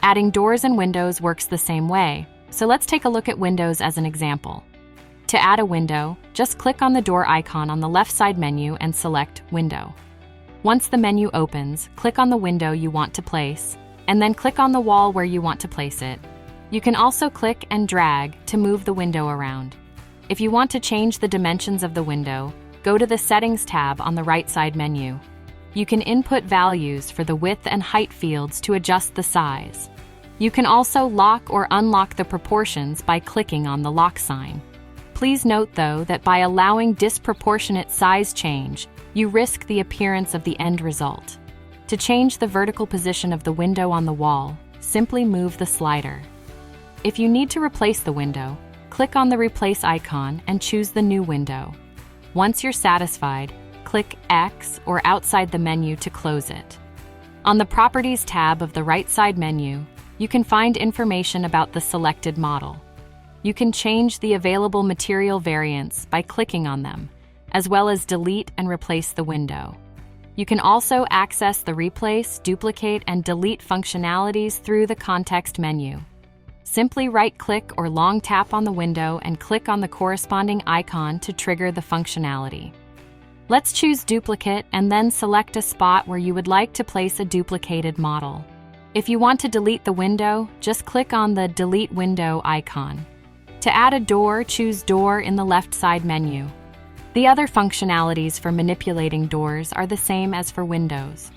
Adding doors and windows works the same way, so let's take a look at windows as an example. To add a window, just click on the door icon on the left side menu and select Window. Once the menu opens, click on the window you want to place, and then click on the wall where you want to place it. You can also click and drag to move the window around. If you want to change the dimensions of the window, go to the Settings tab on the right side menu. You can input values for the width and height fields to adjust the size. You can also lock or unlock the proportions by clicking on the lock sign. Please note, though, that by allowing disproportionate size change, you risk the appearance of the end result. To change the vertical position of the window on the wall, simply move the slider. If you need to replace the window, click on the Replace icon and choose the new window. Once you're satisfied, click X or outside the menu to close it. On the Properties tab of the right side menu, you can find information about the selected model. You can change the available material variants by clicking on them, as well as delete and replace the window. You can also access the Replace, Duplicate, and Delete functionalities through the Context menu. Simply right-click or long tap on the window and click on the corresponding icon to trigger the functionality. Let's choose Duplicate and then select a spot where you would like to place a duplicated model. If you want to delete the window, just click on the Delete Window icon. To add a door, choose Door in the left side menu. The other functionalities for manipulating doors are the same as for windows.